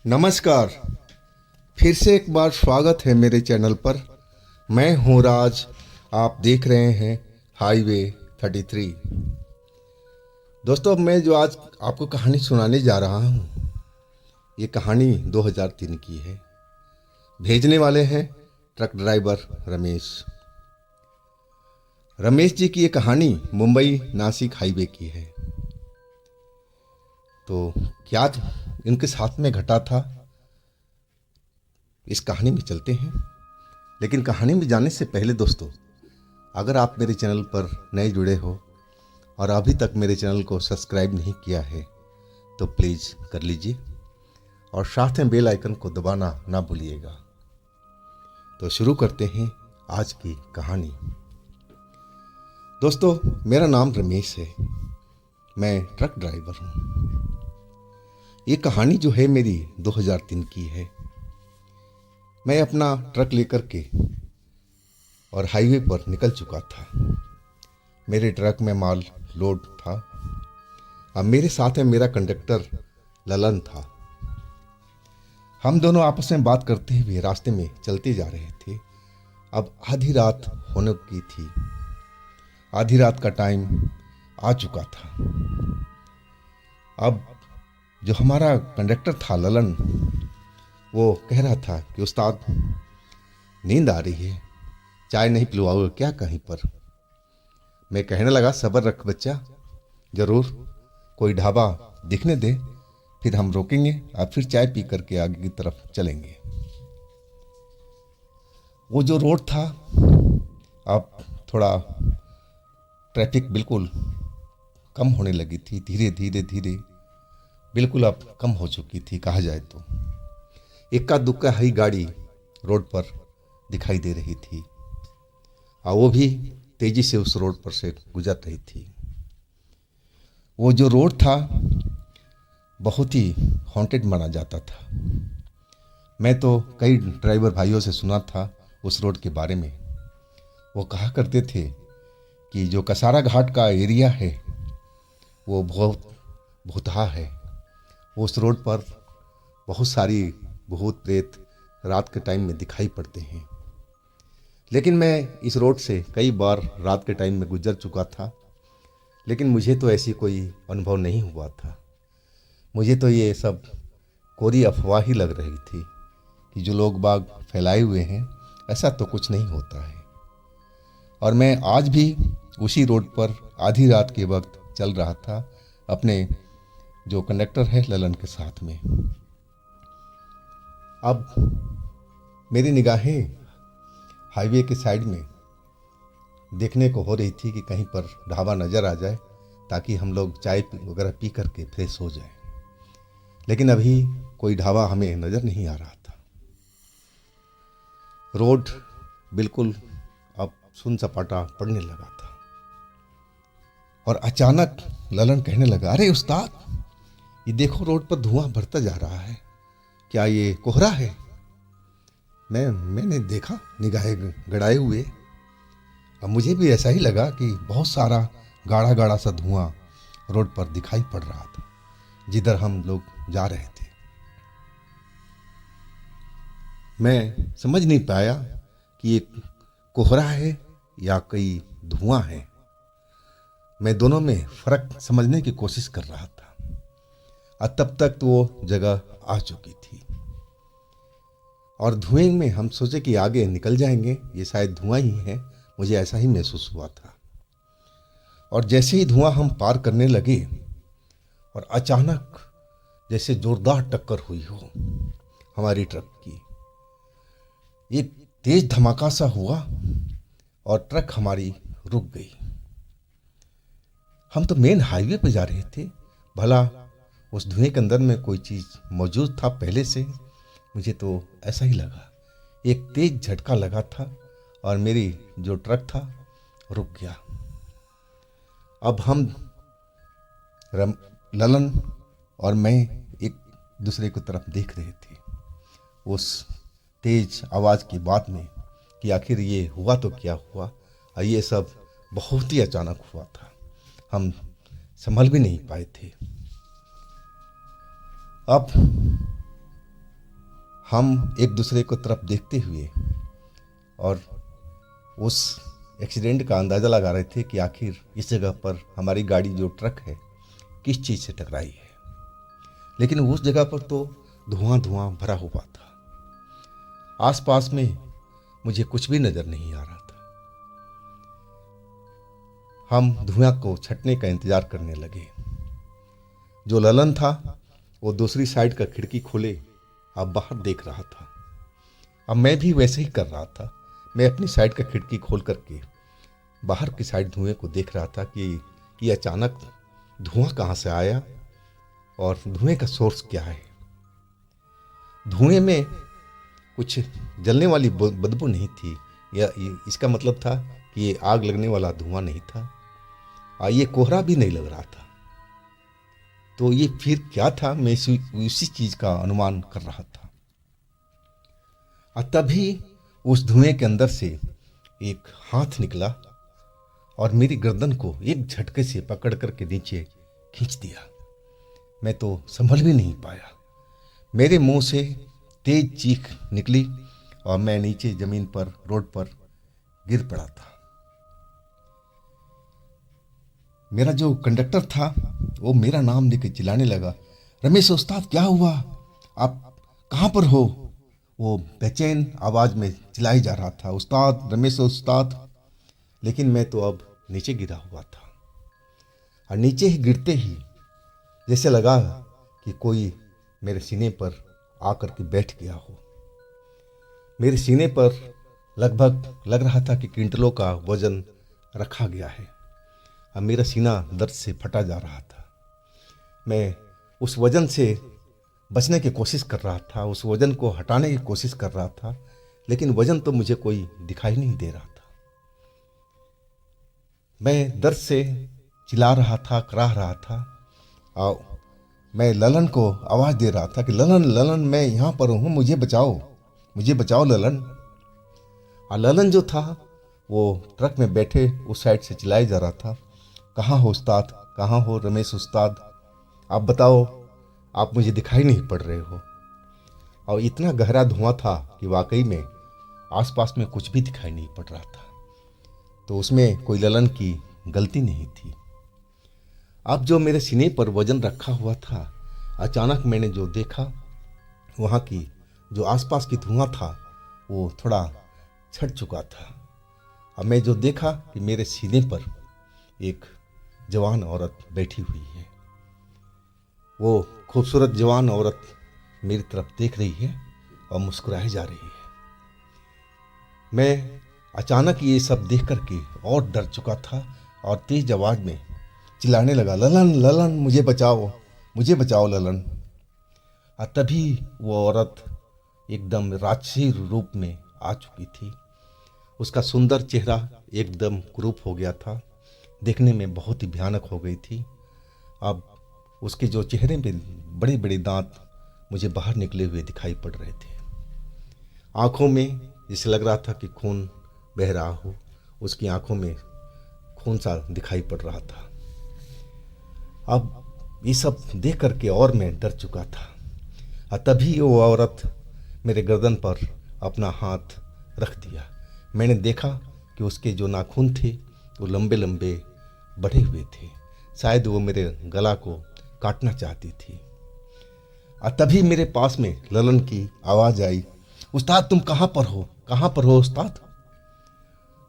नमस्कार। फिर से एक बार स्वागत है मेरे चैनल पर। मैं हूं राज। आप देख रहे हैं हाईवे 33। दोस्तों, मैं जो आज आपको कहानी सुनाने जा रहा हूं, ये कहानी 2003 की है। भेजने वाले हैं ट्रक ड्राइवर रमेश। रमेश जी की ये कहानी मुंबई नासिक हाईवे की है। तो क्या इनके साथ में घटा था, इस कहानी में चलते हैं। लेकिन कहानी में जाने से पहले दोस्तों, अगर आप मेरे चैनल पर नए जुड़े हो और अभी तक मेरे चैनल को सब्सक्राइब नहीं किया है तो प्लीज़ कर लीजिए और साथ में बेल आइकन को दबाना ना भूलिएगा। तो शुरू करते हैं आज की कहानी। दोस्तों, मेरा नाम रमेश है। मैं ट्रक ड्राइवर हूँ। ये कहानी जो है मेरी 2003 की है। मैं अपना ट्रक लेकर के और हाईवे पर निकल चुका था। मेरे ट्रक में माल लोड था। अब मेरे साथ में मेरा कंडक्टर ललन था। हम दोनों आपस में बात करते हुए रास्ते में चलते जा रहे थे। अब आधी रात होने की थी। आधी रात का टाइम आ चुका था। अब जो हमारा कंडक्टर था ललन, वो कह रहा था कि उस्ताद, नींद आ रही है, चाय नहीं पिलवाओगे क्या कहीं पर? मैं कहने लगा, सब्र रख बच्चा, ज़रूर कोई ढाबा दिखने दे, फिर हम रोकेंगे और फिर चाय पी करके आगे की तरफ चलेंगे। वो जो रोड था, अब थोड़ा ट्रैफिक बिल्कुल कम होने लगी थी। धीरे धीरे धीरे बिल्कुल अब कम हो चुकी थी कहा जाए तो। इक्का दुक्का ही गाड़ी रोड पर दिखाई दे रही थी और वो भी तेजी से उस रोड पर से गुजर रही थी। वो जो रोड था बहुत ही हॉन्टेड माना जाता था। मैं तो कई ड्राइवर भाइयों से सुना था उस रोड के बारे में। वो कहा करते थे कि जो कसारा घाट का एरिया है वो बहुत भूतहा है। उस रोड पर बहुत सारी भूत प्रेत रात के टाइम में दिखाई पड़ते हैं। लेकिन मैं इस रोड से कई बार रात के टाइम में गुजर चुका था, लेकिन मुझे तो ऐसी कोई अनुभव नहीं हुआ था। मुझे तो ये सब कोरी अफवाह ही लग रही थी कि जो लोग बाग फैलाए हुए हैं, ऐसा तो कुछ नहीं होता है। और मैं आज भी उसी रोड पर आधी रात के वक्त चल रहा था अपने जो कंडक्टर है ललन के साथ में। अब मेरी निगाहें हाईवे के साइड में देखने को हो रही थी कि कहीं पर ढाबा नज़र आ जाए ताकि हम लोग चाय वगैरह पी करके फ्रेश हो जाए। लेकिन अभी कोई ढाबा हमें नज़र नहीं आ रहा था। रोड बिल्कुल अब सुन सपाटा पड़ने लगा था। और अचानक ललन कहने लगा, अरे उस्ताद, ये देखो रोड पर धुआं बढ़ता जा रहा है, क्या ये कोहरा है? मैंने देखा निगाहें गड़ाए हुए। अब मुझे भी ऐसा ही लगा कि बहुत सारा गाढ़ा गाढ़ा सा धुआं रोड पर दिखाई पड़ रहा था जिधर हम लोग जा रहे थे। मैं समझ नहीं पाया कि ये कोहरा है या कोई धुआं है। मैं दोनों में फर्क समझने की कोशिश कर रहा था और तब तक तो वो जगह आ चुकी थी। और धुएं में हम सोचे कि आगे निकल जाएंगे, ये शायद धुआं ही है। मुझे ऐसा ही महसूस हुआ था। और जैसे ही धुआं हम पार करने लगे और अचानक जैसे जोरदार टक्कर हुई हो हमारी ट्रक की, एक तेज धमाका सा हुआ और ट्रक हमारी रुक गई। हम तो मेन हाईवे पर जा रहे थे, भला उस धुएं के अंदर में कोई चीज़ मौजूद था पहले से? मुझे तो ऐसा ही लगा। एक तेज झटका लगा था और मेरी जो ट्रक था रुक गया। अब हम ललन और मैं एक दूसरे की तरफ देख रहे थे उस तेज आवाज़ की बात में कि आखिर ये हुआ तो क्या हुआ। और ये सब बहुत ही अचानक हुआ था, हम संभल भी नहीं पाए थे। अब हम एक दूसरे को तरफ देखते हुए और उस एक्सीडेंट का अंदाज़ा लगा रहे थे कि आखिर इस जगह पर हमारी गाड़ी जो ट्रक है किस चीज़ से टकराई है। लेकिन उस जगह पर तो धुआं धुआं भरा हुआ था। आसपास में मुझे कुछ भी नज़र नहीं आ रहा था। हम धुआं को छटने का इंतज़ार करने लगे। जो ललन था वो दूसरी साइड का खिड़की खोले अब बाहर देख रहा था। अब मैं भी वैसे ही कर रहा था। मैं अपनी साइड का खिड़की खोल करके बाहर की साइड धुएं को देख रहा था कि ये अचानक धुआं कहाँ से आया और धुएं का सोर्स क्या है। धुएं में कुछ जलने वाली बदबू नहीं थी, या इसका मतलब था कि ये आग लगने वाला धुआं नहीं था, ये कोहरा भी नहीं लग रहा था। तो ये फिर क्या था, मैं उसी चीज का अनुमान कर रहा था। तभी उस धुएं के अंदर से एक हाथ निकला और मेरी गर्दन को एक झटके से पकड़ करके नीचे खींच दिया। मैं तो संभल भी नहीं पाया। मेरे मुंह से तेज चीख निकली और मैं नीचे जमीन पर रोड पर गिर पड़ा था। मेरा जो कंडक्टर था वो मेरा नाम लेके चिल्लाने लगा, रमेश उस्ताद क्या हुआ, आप कहाँ पर हो। वो बेचैन आवाज में चिल्लाई जा रहा था, उस्ताद, रमेश उस्ताद। लेकिन मैं तो अब नीचे गिरा हुआ था और नीचे ही गिरते ही जैसे लगा कि कोई मेरे सीने पर आकर के बैठ गया हो। मेरे सीने पर लगभग लग रहा था कि क्विंटलों का वजन रखा गया है। अब मेरा सीना दर्द से फटा जा रहा था। मैं उस वजन से बचने की कोशिश कर रहा था, उस वजन को हटाने की कोशिश कर रहा था, लेकिन वजन तो मुझे कोई दिखाई नहीं दे रहा था। मैं दर्द से चिल्ला रहा था, कराह रहा था और मैं ललन को आवाज़ दे रहा था कि ललन ललन मैं यहाँ पर हूँ, मुझे बचाओ ललन। और ललन जो था वो ट्रक में बैठे उस साइड से चिल्लाया जा रहा था, कहाँ हो उस्ताद, कहाँ हो रमेश उस्ताद, आप बताओ, आप मुझे दिखाई नहीं पड़ रहे हो। और इतना गहरा धुआं था कि वाकई में आसपास में कुछ भी दिखाई नहीं पड़ रहा था। तो उसमें कोई ललन की गलती नहीं थी। अब जो मेरे सीने पर वजन रखा हुआ था, अचानक मैंने जो देखा, वहाँ की जो आसपास की धुआं था वो थोड़ा छट चुका था। अब मैं जो देखा कि मेरे सीने पर एक जवान औरत बैठी हुई है। वो खूबसूरत जवान औरत मेरी तरफ देख रही है और मुस्कुराई जा रही है। मैं अचानक ये सब देख करके और डर चुका था और तेज आवाज में चिल्लाने लगा, ललन ललन मुझे बचाओ ललन। और तभी वो औरत एकदम राक्षसी रूप में आ चुकी थी। उसका सुंदर चेहरा एकदम कुरूप हो गया था, देखने में बहुत ही भयानक हो गई थी। अब उसके जो चेहरे पे बड़े बड़े दांत मुझे बाहर निकले हुए दिखाई पड़ रहे थे। आँखों में जैसे लग रहा था कि खून बह रहा हो, उसकी आंखों में खून सा दिखाई पड़ रहा था। अब ये सब देख करके और मैं डर चुका था। तभी वो औरत मेरे गर्दन पर अपना हाथ रख दिया। मैंने देखा कि उसके जो नाखून थे वो लंबे लंबे बढ़े हुए थे, शायद वो मेरे गला को काटना चाहती थी। तभी मेरे पास में ललन की आवाज़ आई, उस्ताद तुम कहाँ पर हो उस्ताद।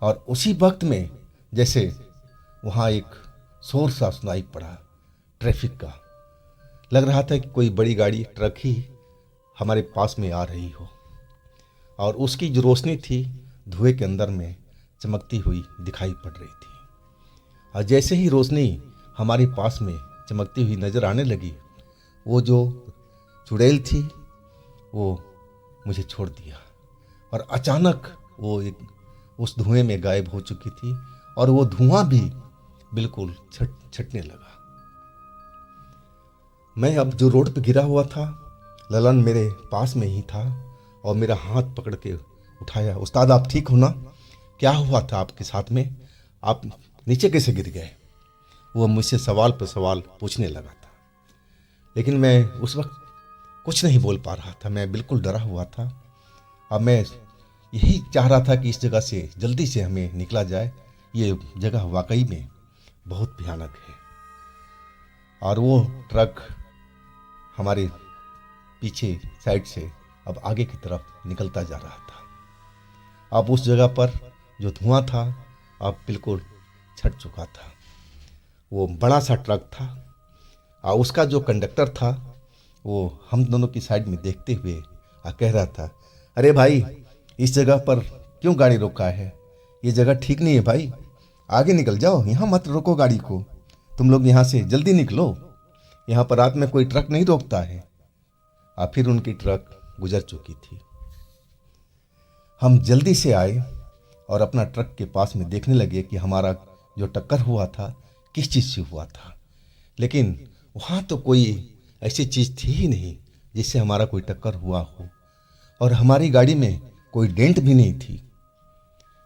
और उसी वक्त में जैसे वहाँ एक शोर सा सुनाई पड़ा ट्रैफिक का। लग रहा था कि कोई बड़ी गाड़ी, ट्रक ही हमारे पास में आ रही हो, और उसकी जो रोशनी थी धुएं के अंदर में चमकती हुई दिखाई पड़ रही थी। और जैसे ही रोशनी हमारे पास में चमकती हुई नज़र आने लगी, वो जो चुड़ैल थी वो मुझे छोड़ दिया और अचानक वो एक उस धुएं में गायब हो चुकी थी और वो धुआं भी बिल्कुल छटने लगा। मैं अब जो रोड पे गिरा हुआ था, ललन मेरे पास में ही था और मेरा हाथ पकड़ के उठाया, उस्ताद आप ठीक हो ना, क्या हुआ था आपके साथ में, आप नीचे कैसे गिर गए। वो मुझसे सवाल पर सवाल पूछने लगा था, लेकिन मैं उस वक्त कुछ नहीं बोल पा रहा था, मैं बिल्कुल डरा हुआ था। अब मैं यही चाह रहा था कि इस जगह से जल्दी से हमें निकला जाए। ये जगह वाकई में बहुत भयानक है। और वो ट्रक हमारे पीछे साइड से अब आगे की तरफ निकलता जा रहा था। अब उस जगह पर जो धुआं था अब बिल्कुल छट चुका था। वो बड़ा सा ट्रक था और उसका जो कंडक्टर था वो हम दोनों की साइड में देखते हुए कह रहा था, अरे भाई, इस जगह पर क्यों गाड़ी रोका है? ये जगह ठीक नहीं है भाई, आगे निकल जाओ, यहाँ मत रोको गाड़ी को, तुम लोग यहाँ से जल्दी निकलो, यहाँ पर रात में कोई ट्रक नहीं रोकता है। और फिर उनकी ट्रक गुजर चुकी थी। हम जल्दी से आए और अपना ट्रक के पास में देखने लगे कि हमारा जो टक्कर हुआ था किस चीज़ से हुआ था। लेकिन वहाँ तो कोई ऐसी चीज़ थी ही नहीं जिससे हमारा कोई टक्कर हुआ हो, और हमारी गाड़ी में कोई डेंट भी नहीं थी।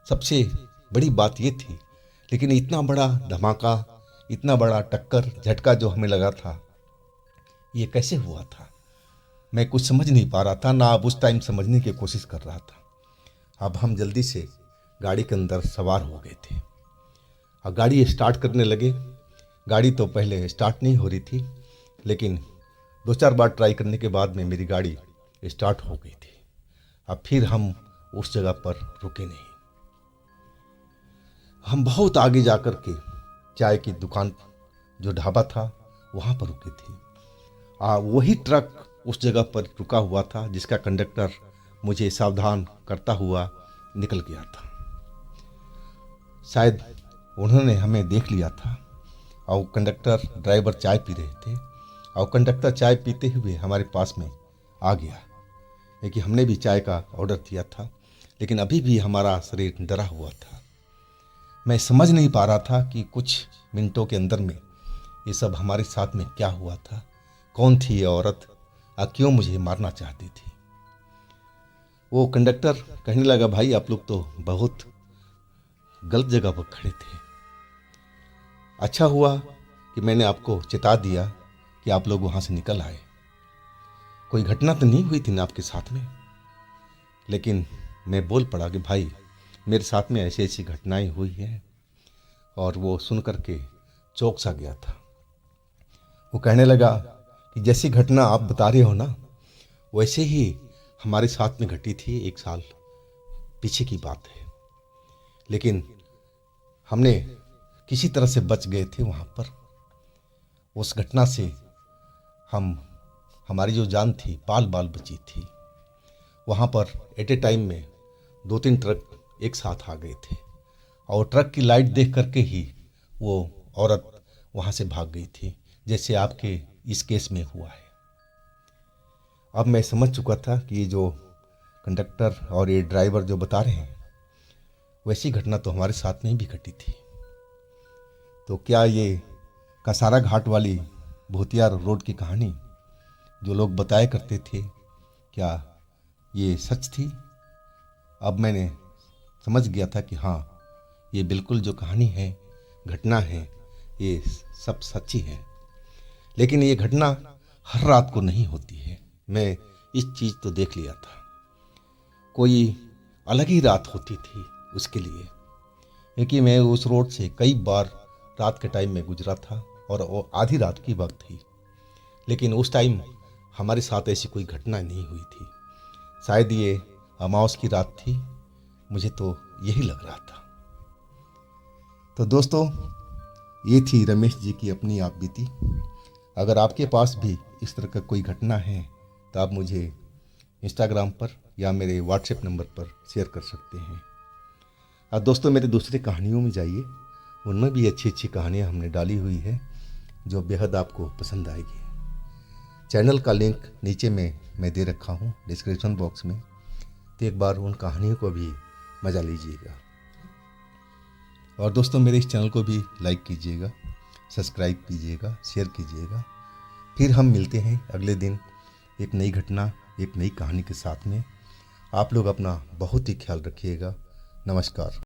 सबसे बड़ी बात ये थी, लेकिन इतना बड़ा धमाका, इतना बड़ा टक्कर झटका जो हमें लगा था, ये कैसे हुआ था? मैं कुछ समझ नहीं पा रहा था, ना अब उस टाइम समझने की कोशिश कर रहा था। अब हम जल्दी से गाड़ी के अंदर सवार हो गए थे और गाड़ी स्टार्ट करने लगे। गाड़ी तो पहले स्टार्ट नहीं हो रही थी, लेकिन 2-4 बार ट्राई करने के बाद में मेरी गाड़ी स्टार्ट हो गई थी। अब फिर हम उस जगह पर रुके नहीं। हम बहुत आगे जाकर के चाय की दुकान, जो ढाबा था, वहाँ पर रुके थे। वही ट्रक उस जगह पर रुका हुआ था जिसका कंडक्टर मुझे सावधान करता हुआ निकल गया था। शायद उन्होंने हमें देख लिया था और कंडक्टर ड्राइवर चाय पी रहे थे और कंडक्टर चाय पीते हुए हमारे पास में आ गया, क्योंकि हमने भी चाय का ऑर्डर दिया था, लेकिन अभी भी हमारा शरीर डरा हुआ था। मैं समझ नहीं पा रहा था कि कुछ मिनटों के अंदर में ये सब हमारे साथ में क्या हुआ था, कौन थी ये औरत और क्यों मुझे मारना चाहती थी। वो कंडक्टर कहने लगा, भाई आप लोग तो बहुत गलत जगह पर खड़े थे। अच्छा हुआ कि मैंने आपको चेता दिया कि आप लोग वहाँ से निकल आए। कोई घटना तो नहीं हुई थी ना आपके साथ में? लेकिन मैं बोल पड़ा कि भाई, मेरे साथ में ऐसी ऐसी घटनाएं हुई हैं। और वो सुन कर के चौंक सा गया था। वो कहने लगा कि जैसी घटना आप बता रहे हो ना, वैसे ही हमारे साथ में घटी थी 1 साल पीछे की बात है, लेकिन हमने किसी तरह से बच गए थे वहाँ पर। उस घटना से हमारी जो जान थी बाल बाल बची थी। वहाँ पर एट ए टाइम में 2-3 ट्रक एक साथ आ गए थे और ट्रक की लाइट देख करके ही वो औरत वहाँ से भाग गई थी, जैसे आपके इस केस में हुआ है। अब मैं समझ चुका था कि ये जो कंडक्टर और ये ड्राइवर जो बता रहे हैं, वैसी घटना तो हमारे साथ में भी घटी थी। तो क्या ये कसारा घाट वाली भूतिया रोड की कहानी जो लोग बताया करते थे, क्या ये सच थी? अब मैंने समझ गया था कि हाँ, ये बिल्कुल जो कहानी है, घटना है, ये सब सच्ची है। लेकिन ये घटना हर रात को नहीं होती है। मैं इस चीज़ तो देख लिया था, कोई अलग ही रात होती थी उसके लिए, क्योंकि मैं उस रोड से कई बार रात के टाइम में गुजरा था और वो आधी रात की वक्त थी, लेकिन उस टाइम हमारे साथ ऐसी कोई घटना नहीं हुई थी। शायद ये अमावस की रात थी, मुझे तो यही लग रहा था। तो दोस्तों, ये थी रमेश जी की अपनी आप बीती। अगर आपके पास भी इस तरह का कोई घटना है तो आप मुझे इंस्टाग्राम पर या मेरे व्हाट्सएप नंबर पर शेयर कर सकते हैं। और दोस्तों, मेरे दूसरी कहानियों में जाइए, उनमें भी अच्छी अच्छी कहानियाँ हमने डाली हुई है जो बेहद आपको पसंद आएगी। चैनल का लिंक नीचे में मैं दे रखा हूँ डिस्क्रिप्शन बॉक्स में, तो एक बार उन कहानियों को भी मज़ा लीजिएगा। और दोस्तों, मेरे इस चैनल को भी लाइक कीजिएगा, सब्सक्राइब कीजिएगा, शेयर कीजिएगा। फिर हम मिलते हैं अगले दिन एक नई घटना, एक नई कहानी के साथ में। आप लोग अपना बहुत ही ख्याल रखिएगा। नमस्कार।